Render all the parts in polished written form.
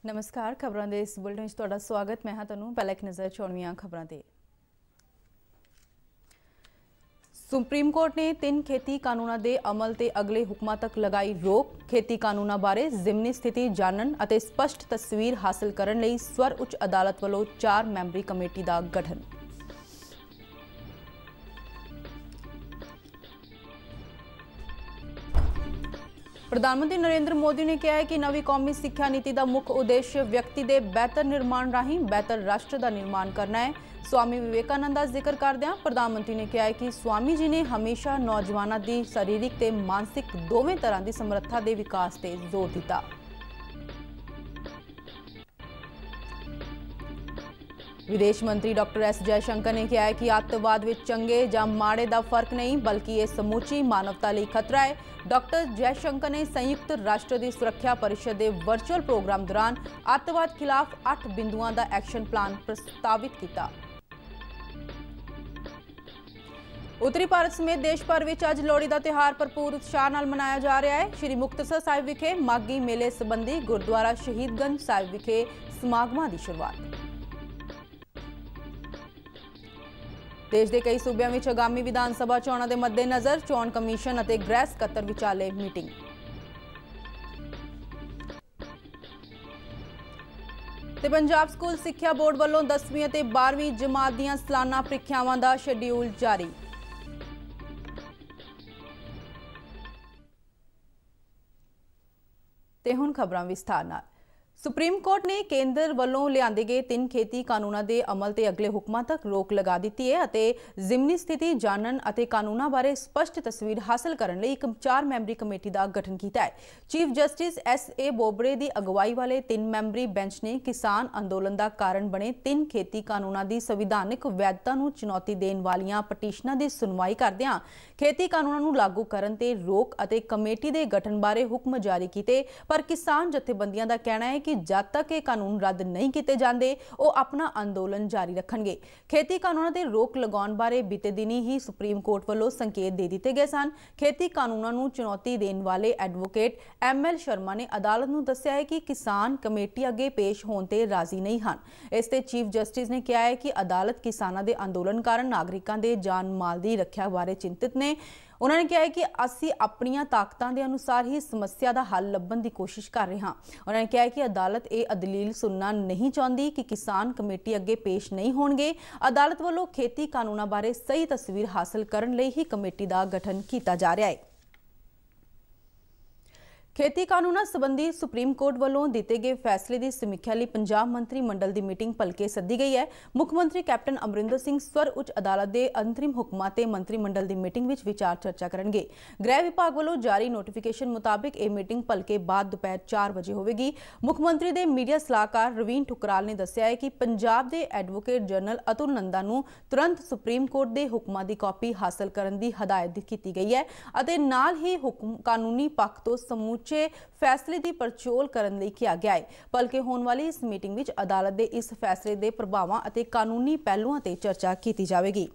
नमस्कार, खबरों के इस बुलेटिन में तुहाडा स्वागत। मैं हाँ तनु। पहले एक नज़र चौणवीं खबरों ते। सुप्रीम कोर्ट ने 3 खेती कानूनों के अमल ते अगले हुक्मां तक लगाई रोक। खेती कानूनों बारे ज़िमनी स्थिति जानन अते स्पष्ट तस्वीर हासिल करने लई स्वर उच्च अदालत वालों 4 मैंबरी कमेटी का गठन। प्रधानमंत्री नरेंद्र मोदी ने कहा है कि नवी कौमी सिक्ख्या नीति का मुख्य उद्देश्य व्यक्ति के बेहतर निर्माण राही बेहतर राष्ट्र का निर्माण करना है। स्वामी विवेकानंद का जिक्र करदे प्रधानमंत्री ने कहा है कि स्वामी जी ने हमेशा नौजवानों की शारीरिक ते मानसिक दोवें तरह की समर्था के विकास से जोर दिता। विदेश मंत्री डॉक्टर एस जयशंकर ने कहा है कि अतवाद में चंगे या माड़े का फर्क नहीं बल्कि ये समूची मानवता लिए खतरा है। डॉक्टर जयशंकर ने संयुक्त राष्ट्र की सुरक्षा परिषद के वर्चुअल प्रोग्राम दौरान अतवाद खिलाफ 8 बिंदुओं का एक्शन प्लान प्रस्तावित किया। उत्तरी भारत समेत देश भर में अज लोहड़ी का त्यौहार भरपूर उत्साह नाल मनाया जा रहा है। श्री मुक्तसर साहिब विखे माघी मेले संबंधी गुरुद्वारा शहीदगंज साहिब विखे समागमां की शुरुआत। देश के कई सूबों में आगामी विधान सभा चोणों के मद्देनजर चोण कमीशन और गृह सकत्तर विचाले मीटिंग। पंजाब स्कूल सिक्ख्या बोर्ड वालों 10वीं और 12वीं जमात दी सालाना प्रीख्यावां का शेड्यूल जारी। ते हुण खबरां विस्तार नाल। सुप्रीम कोर्ट ने केंद्र वालों लिआंदे गए 3 खेती कानूनों के अमल ते अगले हुक्मां तक रोक लगा दी है अते जिमनी स्थिति जानन अते कानूनों बारे स्पष्ट तस्वीर हासिल करने लई एक 4 मैंबरी कमेटी का गठन किया है। Chief justice S.A. बोबड़े की अगवाई वाले 3 मैंबरी बेंच ने किसान अंदोलन का कारण बने 3 खेती कानूनों की संविधानिक वैधता नूं चुनौती देने वालियां पटीशनां की सुनवाई करदिआं खेती कानूनों नूं लागू करन ते रोक अते कमेटी के गठन बारे हुक्म जारी किए। पर किसान जथेबंदियां का कहना है कि जब तक ये कानून रद्द नहीं किए जाते वो अपना अंदोलन जारी रखेंगे। खेती कानूनों पर रोक लगाने बारे बीते दिनी ही सुप्रीम कोर्ट वालों संकेत दे दिए गए सन। खेती कानूनों को चुनौती देने वाले एडवोकेट M.L. शर्मा ने अदालत को दस्सिया है कि किसान कमेटी अगे पेश होने ते राजी नहीं हैं। इसते चीफ जस्टिस ने कहा है कि अदालत किसानों के अंदोलन कारण नागरिकों के जान माल की रक्षा बारे चिंतित ने। उन्होंने कहा है कि असी अपनी ताकतों के अनुसार ही समस्या का हल लभन की कोशिश कर रहे हैं। उन्होंने कहा है कि अदालत ये दलील सुनना नहीं चाहती कि किसान कमेटी अगे पेश नहीं होंगे। अदालत वालों खेती कानूनों बारे सही तस्वीर हासिल करने लई ही कमेटी का गठन किया जा रहा है। खेती कानूनों संबंधी सुप्रीम कोर्ट वालों दिए गए फैसले की समीक्षा लिए पंजाब मंत्री मंडल की मीटिंग भलके सद्दी गई है। मुख्य मंत्री कैप्टन अमरिंदर सिंह स्वर उच्च अदालत के अंतरिम हुक्मां ते मंत्रिमंडल की मीटिंग में विचार चर्चा करेंगे। गृह विभाग वालों जारी नोटिफिकेशन मुताबिक यह मीटिंग भलके बाद दोपहर 4 बजे होगी। मुख्यमंत्री के मीडिया सलाहकार रवीन ठुकराल ने दस्सिया है कि पंजाब के एडवोकेट जनरल अतुल नंदा नूं तुरंत सुप्रीम कोर्ट के हुक्मां की कॉपी हासिल करने की हदायत की गई है अते नाल ही हुक्म कानूनी पक्ष तो समूचे फैसले की परचोल करने लई किया गया है। बल्कि होने वाली इस मीटिंग में अदालत के इस फैसले के प्रभावों और कानूनी पहलुओं पर चर्चा की जाएगी।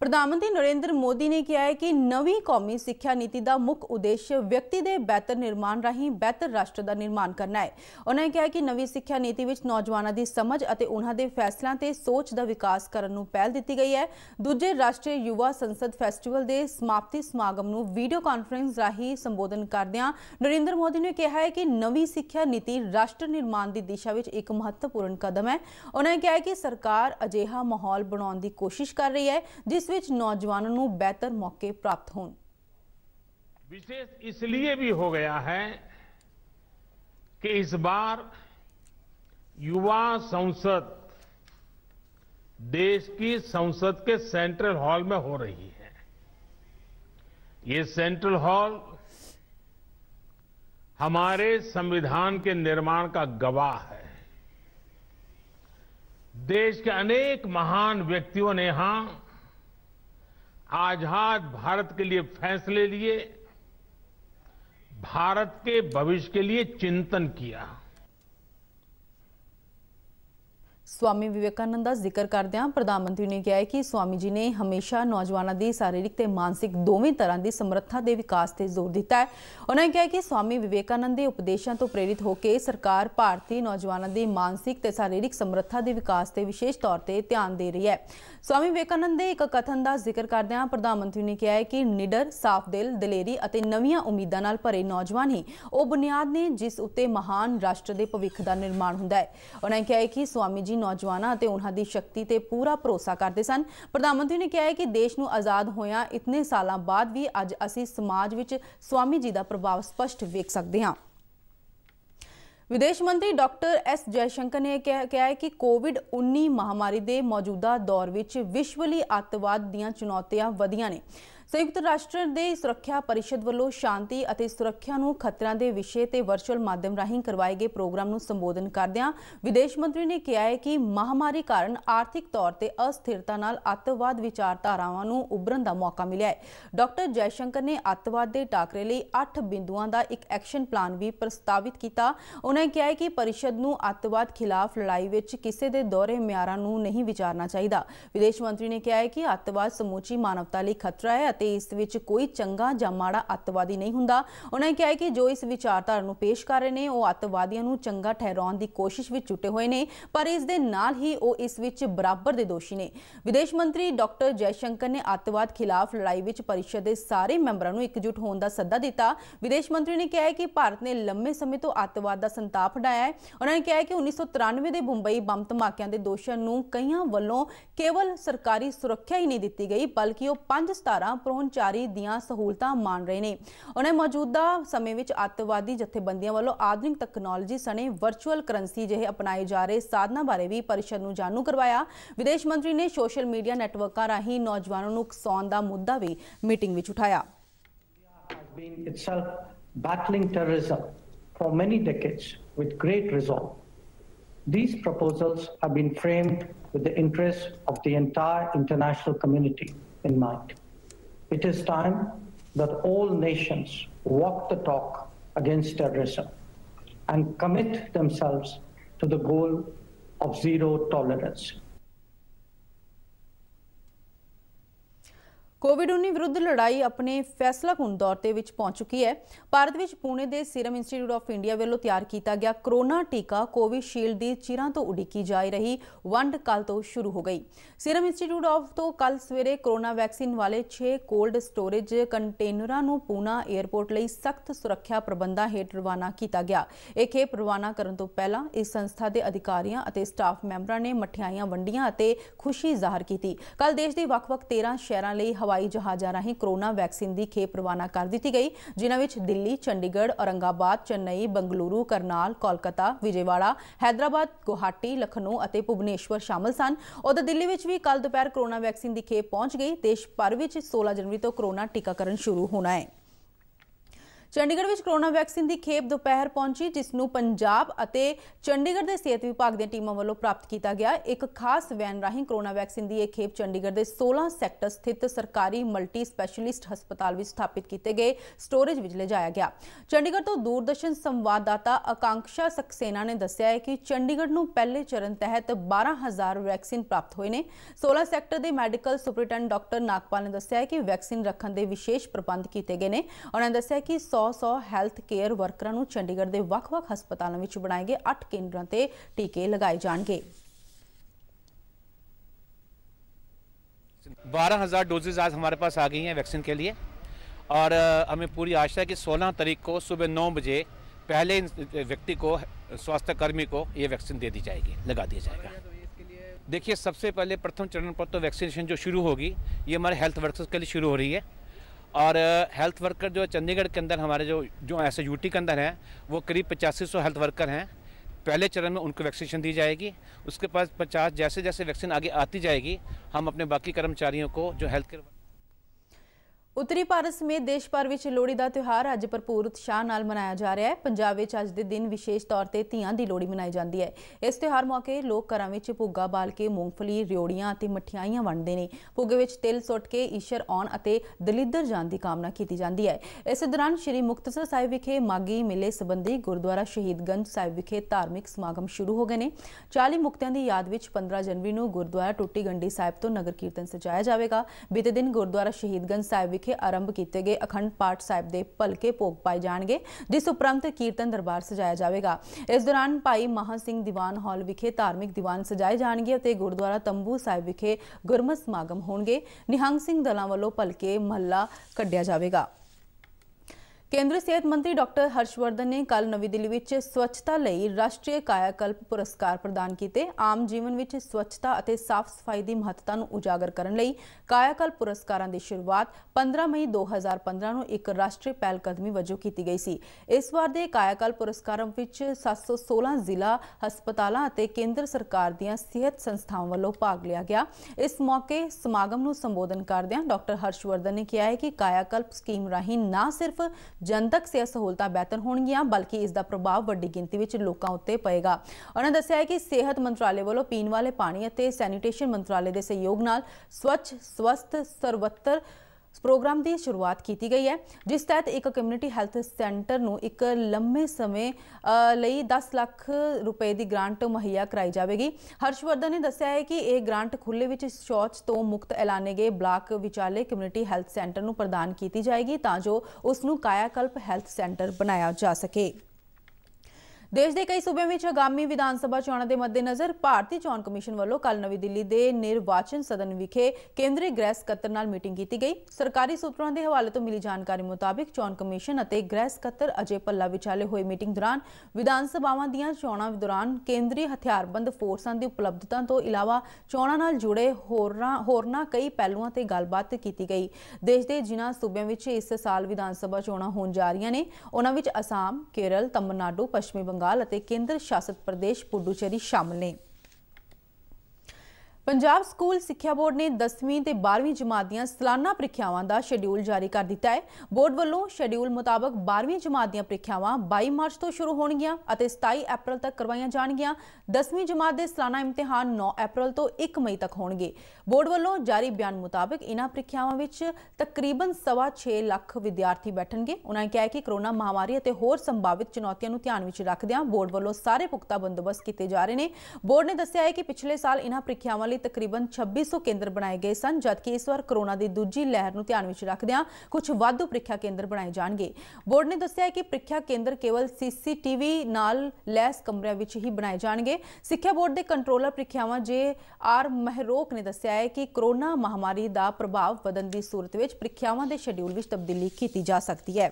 प्रधानमंत्री नरेंद्र मोदी ने कहा है कि नवी कौमी सिक्ख्या नीति का मुख्य उद्देश्य व्यक्ति के बेहतर निर्माण राही बेहतर राष्ट्र का निर्माण करना है। उन्होंने कहा कि नवी सिक्ख्या नीति में नौजवानों की समझ और उन्होंने फैसलों से सोच का विकास करने को पहल दी गई है। दूजे राष्ट्रीय युवा संसद फैसटिवल के समाप्ति समागम को वीडियो कॉन्फ्रेंस राही संबोधन करदिआं नरेंद्र मोदी ने कहा है कि नवी सिक्ख्या नीति राष्ट्र निर्माण की दिशा में एक महत्वपूर्ण कदम है। उन्होंने कहा कि सरकार अजिहा माहौल बनाने की कोशिश कर रही है जिस विच नौजवानों को बेहतर मौके प्राप्त हों। विशेष इसलिए भी हो गया है कि इस बार युवा संसद देश की संसद के सेंट्रल हॉल में हो रही है। ये सेंट्रल हॉल हमारे संविधान के निर्माण का गवाह है। देश के अनेक महान व्यक्तियों ने यहां आजाद भारत के लिए फैसले लिए, भारत के भविष्य के लिए चिंतन किया। स्वामी विवेकानंद का जिक्र करदਿਆਂ प्रधानमंत्री ने कहा कि स्वामी जी ने हमेशा नौजवानों की शारीरिक ते मानसिक दोवें तरह की समर्था के विकास से जोर दिता है। उन्होंने कहा कि स्वामी विवेकानंद के उपदेशों तो प्रेरित होकर सरकार भारतीय नौजवानों की मानसिक ते शारीरिक समर्था के विकास से विशेष तौर पर ध्यान दे रही है। स्वामी विवेकानंद के एक कथन का जिक्र करदਿਆਂ प्रधानमंत्री ने कहा है कि निडर, साफ दिल, दलेरी और नवीं उम्मीदों नाल भरे नौजवान ही वो बुनियाद ने जिस उत्ते महान राष्ट्र के भविख का निर्माण होंदा है। उन्होंने कहा है कि स्वामी जी नौजवानों और उन्होंने शक्ति ते पूरा भरोसा करते सन। प्रधानमंत्री ने कहा है कि देश नूं आज़ाद होया इतने सालों बाद भी अज असीं समाज विच स्वामी जी का प्रभाव स्पष्ट वेख सकते हैं। विदेश मंत्री डॉक्टर एस जयशंकर ने कहा है कि कोविड-19 महामारी के मौजूदा दौर विच विश्व लई अतवाद दीआं चुनौतियां वधियां ने। संयुक्त राष्ट्र के सुरक्षा परिषद वालों शांति और सुरक्षा नूं खतरों के विषय ते वर्चुअल माध्यम राही करवाए गए प्रोग्राम नूं संबोधन करदਿਆਂ विदेश मंत्री ने कहा है कि महामारी कारण आर्थिक तौर पर अस्थिरता नाल अतवाद विचारधारावां नूं उभरन का मौका मिला है। डॉक्टर जयशंकर ने अतवाद के टाकरे लई 8 बिंदुओं का एक एक्शन प्लान भी प्रस्तावित किया। उन्होंने कहा है कि परिषद नूं अतवाद खिलाफ लड़ाई विच किसी के दोहरे म्यारां नूं नहीं विचारना चाहिए। विदेश मंत्री ने कहा है कि अतवाद समूची मानवता लई खतरा है, इस विच कोई चंगा जां माड़ा अतवादी नहीं हुंदा। उन्होंने कहा कि जो इस विचारधारा नूं पेश कर रहे हैं वो अतवादियों नूं चंगा ठहराउण दी कोशिश विच जुटे हुए हैं, पर इस दे नाल ही वो इस विच बराबर दे दोषी ने। विदेश मंत्री डॉक्टर जयशंकर ने अतवाद खिलाफ लड़ाई विच परिषद के सारे मैंबरां नूं एकजुट होने का सद्दा दिता। विदेश मंत्री ने कहा कि भारत ने लंबे समय तो अतवाद का संताप हटाया है। उन्होंने कहा कि 1993 के मुंबई बंब धमाकिਆਂ के दोषियों नूं कईयां वल्लों केवल सरकारी सुरक्षा ही नहीं दी गई, बल्कि वो 5 सितारा पहुंचारी दियां सहूलतां मान रहे हैं। उन्हें मौजूदा समय में अतवादी जथेबंदियों वालों आधुनिक तकनोलॉजी सने वर्चुअल करंसी जिहे अपनाए जा रहे साधनों बारे भी परिषद नूं जानू करवाया। विदेश मंत्री ने सोशल मीडिया नेटवर्कों राही नौजवानों नूं उकसाउण दा मुद्दा भी मीटिंग विच उठाया। Battling terrorism for many decades with great resolve. These proposals have been framed with the interests of the entire international community in mind. It is time that all nations walk the talk against terrorism and commit themselves to the goal of zero tolerance. कोविड-19 विरुद्ध लड़ाई अपने फैसलाकुन दौर ते विच पहुंच चुकी है। भारत विच पुणे के serum institute of India वालों तैयार किया गया कोरोना टीका कोविशील्ड की चिरां तो उड़ीकी जा रही वंड कल तो शुरू हो गई। सीरम इंस्टीट्यूट ऑफ तो कल सवेरे कोरोना वैक्सीन वाले 6 कोल्ड स्टोरेज कंटेनरां नूं पूना एयरपोर्ट लई सख्त सुरक्षा प्रबंधां हेठ रवाना किया गया। एक खेप रवाना करन तो पहला इस संस्था के अधिकारियों और स्टाफ मैंबरां ने मठियाइयां वंडियां और खुशी जाहिर की। कल देश के ਵੱਖ-ਵੱਖ 13 शहरों लई हवाई जहाज़ां राही कोरोना वैक्सीन की खेप रवाना कर दी गई, जिन्हां विच दिल्ली, चंडीगढ़, औरंगाबाद, चेन्नई, बंगलुरु, करनाल, कोलकाता, विजयवाड़ा, हैदराबाद, गुवाहाटी, लखनऊ और भुवनेश्वर शामिल सन। उधर दिल्ली विच भी कल दोपहर कोरोना वैक्सीन की खेप पहुंच गई। देश भर में 16 जनवरी तो कोरोना टीकाकरण शुरू होना है। चंडीगढ़ में कोरोना वैक्सीन की खेप दोपहर पहुंची, जिसनूं पंजाब और चंडीगढ़ के सेहत विभाग दी टीमां वालों प्राप्त किया गया। एक खास वैन राही कोरोना वैक्सीन की एक खेप चंडीगढ़ के 16 सैक्टर स्थित सरकारी मल्टी स्पैशलिस्ट हस्पताल में स्थापित किए गए स्टोरेज में ले जाया गया। चंडीगढ़ तो दूरदर्शन संवाददाता आकांक्षा सक्सेना ने दस्सिया है कि चंडीगढ़ नूं पहले चरण तहत 12,000 वैक्सीन प्राप्त हुए हैं। 16 सैक्टर के मैडिकल सुपरिटेंडेंट डॉक्टर नागपाल ने दस्सिया है कि वैक्सीन रखने के विशेष प्रबंध किए गए हैं। उन्होंने दस्सिया कि 100 हैल्थ केयर वर्करां नूं चंडीगढ़ के ਵੱਖ-ਵੱਖ हस्पतालों में बनाए गए 8 केंद्रों ते टीके लगाए जाएंगे। 12,000 डोजेज आज हमारे पास आ गई हैं वैक्सीन के लिए और हमें पूरी आशा है कि 16 तारीख को सुबह 9 बजे पहले व्यक्ति को, स्वास्थ्य कर्मी को ये वैक्सीन दे दी जाएगी, लगा दिया जाएगा। देखिए, सबसे पहले प्रथम चरण पर तो वैक्सीनेशन जो शुरू होगी ये हमारे हेल्थ वर्कर्स के लिए शुरू हो रही है और हेल्थ वर्कर जो चंडीगढ़ के अंदर हमारे जो ऐसे यूटी के अंदर हैं वो करीब 8500 हेल्थ वर्कर हैं। पहले चरण में उनको वैक्सीनेशन दी जाएगी। उसके पास 50 जैसे जैसे वैक्सीन आगे आती जाएगी हम अपने बाकी कर्मचारियों को जो हेल्थ केयर उत्तरी भारत समेत देश भर में लोहड़ी का त्यौहार अज भरपूर उत्साह नाल मनाया जा रहा है। पंजाब में अज के दिन विशेष तौर पर धीआं की लोहड़ी मनाई जाती है। इस त्यौहार मौके लोग घरों में भुग्गा बाल के मूंगफली रियोड़ियां और मठियाइयां वंडते हैं। भुग्गे में तिल सुट के ईश्वर आउण और दलिद्दर जाण की कामना की जाती है। इस दौरान श्री मुक्तसर साहिब विखे माघी मेले संबंधी गुरुद्वारा शहीदगंज साहिब विखे धार्मिक समागम शुरू हो गए हैं। 40 मुक्तियों की याद में 15 जनवरी को गुरुद्वारा टुट्टी गंढी साहिब तो नगर कीर्तन सजाया जाएगा। बीते दिन गुरुद्वारा शहीदगंज साहिब आरंभ किए गए अखंड पाठ साहिब के भलके भोग पाए जाएंगे, जिस उपरंत कीर्तन दरबार सजाया जाएगा। इस दौरान भाई महा सिंह दीवान हॉल विखे धार्मिक दीवान सजाए जाएंगे और गुरुद्वारा तंबू साहिब विखे गुरमत समागम होंगे। निहंग सिंह दलों वालों भलके महला कढ़िया जाएगा। केंद्रीय सेहत मंत्री डॉक्टर हर्षवर्धन ने कल नवी दिल्ली में स्वच्छता लई राष्ट्रीय कायाकल्प पुरस्कार प्रदान किए। आम जीवन में स्वच्छता और साफ सफाई की महत्ता को उजागर करने लई कायाकल्प पुरस्कारों की शुरुआत 15 मई 2015 को एक राष्ट्रीय पहलकदमी वजों की गई सी। इस बार के कायाकल्प पुरस्कारों में 716 जिला हस्पतालों और केंद्र सरकार दी सेहत संस्थाओं वालों भाग लिया गया। इस मौके समागम को संबोधन करदਿਆਂ डॉक्टर हर्षवर्धन ने कहा है कि कायाकल्प स्कीम राही न सिर्फ जनतक सेहत सहूलतां बेहतर होणगियां बल्कि इसका प्रभाव वड्डी गिनती में लोगों उत्ते पएगा। उन्होंने दस्सिया है कि सेहत मंत्रालय वालों पीण वाले पानी और सैनीटेशन मंत्रालय के सहयोग नाल स्वच्छ स्वस्थ सर्वत्र प्रोग्राम की शुरुआत की गई है, जिस तहत एक कम्यूनिटी हैल्थ सेंटर नूं एक लंबे समय लई 10 लाख रुपए की ग्रांट मुहैया कराई जाएगी। हर्षवर्धन ने दस्सिया है कि यह ग्रांट खुले विच शौच तो मुक्त ऐलाने गए ब्लॉक विचाले कम्यूनिटी हैल्थ सेंटर नूं प्रदान की जाएगी तां जो उसनूं कायाकल्प हैल्थ सेंटर बनाया जा सके। देश के कई सूबों में आगामी विधानसभा चोणों के मद्देनज़र भारतीय चोण कमीशन वालों कल नवी दिल्ली के निर्वाचन सदन विखे केंद्रीय गृह सकत्तर नाल मीटिंग की गई। सरकारी सूत्रों के हवाले तो मिली जानकारी मुताबिक चोण कमीशन और गृह सकत्तर अजय भल्ला विचाले हुई मीटिंग दौरान विधानसभावां दीआं चोणां दौरान केंद्रीय हथियारबंद फोर्सां की उपलब्धता तो इलावा चोणां नाल जुड़े होरनां कई पहलुआं ते गलबात की गई। देश के जिन्हां सूबों में इस साल विधानसभा चोणां होण जा रहीआं ने उन्हां विच असम, केरल, तमिलनाडु, पश्चिमी बंगाल केंद्र शासित प्रदेश पुडुचेरी शामिल ने। पंजाब स्कूल सिक्ख्या बोर्ड ने 10वीं ते 12वीं जमात ਦੀਆਂ सालाना ਪ੍ਰੀਖਿਆਵਾਂ ਦਾ ਸ਼ੈਡਿਊਲ ਜਾਰੀ ਕਰ ਦਿੱਤਾ ਹੈ। बोर्ड ਵੱਲੋਂ ਸ਼ੈਡਿਊਲ ਮੁਤਾਬਕ 12वीं जमात ਦੀਆਂ ਪ੍ਰੀਖਿਆਵਾਂ 22 ਮਾਰਚ ਤੋਂ ਸ਼ੁਰੂ ਹੋਣਗੀਆਂ ਅਤੇ 27 ਅਪ੍ਰੈਲ ਤੱਕ ਕਰਵਾਈਆਂ ਜਾਣਗੀਆਂ। 10वीं जमात ਦੇ ਸਾਲਾਨਾ ਇਮਤਿਹਾਨ 9 ਅਪ੍ਰੈਲ ਤੋਂ 1 ਮਈ ਤੱਕ ਹੋਣਗੇ। बोर्ड ਵੱਲੋਂ ਜਾਰੀ ਬਿਆਨ ਮੁਤਾਬਕ ਇਹਨਾਂ ਪ੍ਰੀਖਿਆਵਾਂ ਵਿੱਚ ਤਕਰੀਬਨ 6.25 ਲੱਖ ਵਿਦਿਆਰਥੀ ਬੈਠਣਗੇ। ਉਨ੍ਹਾਂ ਨੇ ਕਿਹਾ ਕਿ ਕੋਰੋਨਾ ਮਹਾਮਾਰੀ ਅਤੇ ਹੋਰ ਸੰਭਾਵਿਤ ਚੁਣੌਤੀਆਂ ਨੂੰ ਧਿਆਨ ਵਿੱਚ ਰੱਖਦਿਆਂ बोर्ड ਵੱਲੋਂ ਸਾਰੇ ਪੁਖਤਾ ਬੰਦੋਬਸਤ ਕੀਤੇ ਜਾ ਰਹੇ ਨੇ। बोर्ड ਨੇ ਦੱਸਿਆ ਹੈ ਕਿ ਪਿਛਲੇ ਸਾਲ ਇਹਨਾਂ ਪ੍ਰੀਖਿਆਵਾਂ तकरीबन 2600 केंद्र बनाए गए सन, जबकि इस बार कोरोना की दूजी लहर को ध्यान में रखदियां कुछ वाधू प्रीख्या केंद्र बनाए जाएंगे। बोर्ड ने दस्सिया है कि प्रीख्या केंद्र केवल CCTV नाल लैस कमरिਆਂ ਵਿੱਚ ही बनाए जाएंगे। सिक्ख्या बोर्ड के कंट्रोलर प्रीख्यावां JR महरोक ने दस्सिया है कि कोरोना महामारी का प्रभाव ਵਧਣ की सूरत में प्रीख्यावां के शेड्यूल में तब्दीली की जा सकती है।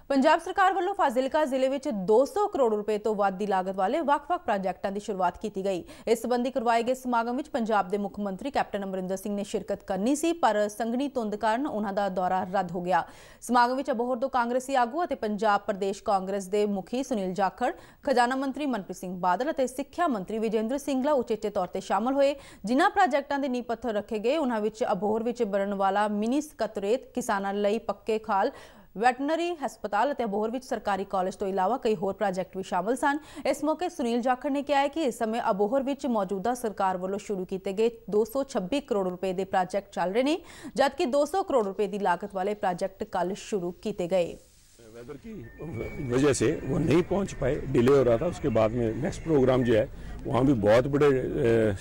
पंजाब सरकार वालों फाजिलका जिले में 200 करोड़ रुपए तो वध की लागत वाले ਵੱਖ-ਵੱਖ प्रोजेक्टों की शुरुआत की गई। इस संबंधी करवाए गए समागम में पंजाब के मुख्य मंत्री कैप्टन अमरिंदर सिंह ने शिरकत करनी सी, पर संघनी धुंध कारण उन्होंने दौरा रद्द हो गया। समागम में अबोहर तो कांग्रेसी आगू और पंजाब प्रदेश कांग्रेस के मुखी सुनील जाखड़, खजाना मंत्री मनप्रीत सिंह बादल और सिक्ख्या मंत्री विजेंद्र सिंगला उचेचे तौर पर शामिल हुए। जिन्हां प्रोजेक्टों के नींह पत्थर रखे गए उन्होंने अबोहर में बनने वाला मिनी सकत्तरेत, किसानों लई पक्के खाल, वैटनरी हस्पताल और अबोहर में सरकारी कॉलेज तो इलावा कई होर प्रोजेक्ट भी शामिल सन। इस मौके सुनील जाखड़ ने कहा है कि इस समय अबोहर में मौजूदा सरकार वालों शुरू किए गए 226 करोड़ रुपए के प्रोजेक्ट चल रहे हैं, जबकि 200 करोड़ रुपए की लागत वाले प्रोजेक्ट कल शुरू किए गए। वेदर की वजह से वो नहीं पहुंच पाए, डिले हो रहा था। उसके बाद में नेक्स्ट प्रोग्राम जो है वहाँ भी बहुत बड़े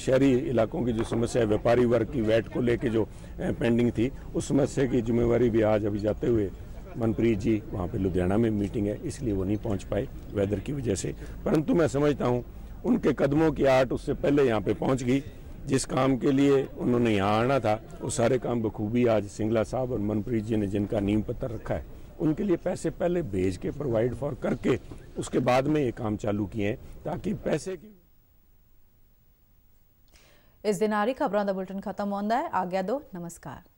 शहरी इलाकों की जो समस्या है, व्यापारी वर्ग की वैट को लेके जो पेंडिंग थी, उस समस्या की जिम्मेवारी भी आज अभी जाते हुए मनप्रीत जी वहाँ पे लुधियाना में मीटिंग है, इसलिए वो नहीं पहुँच पाए वेदर की वजह से। परंतु मैं समझता हूँ उनके कदमों की आट उससे पहले यहाँ पे पहुँच गई। जिस काम के लिए उन्होंने यहाँ आना था वो सारे काम बखूबी आज सिंगला साहब और मनप्रीत जी ने जिनका नींव पत्थर रखा है उनके लिए पैसे पहले भेज के प्रोवाइड फॉर करके उसके बाद में ये काम चालू किए हैं, ताकि पैसे की। इस दिन आ रही खबरों का बुलेटिन खत्म होता है। आज्ञा दो, नमस्कार।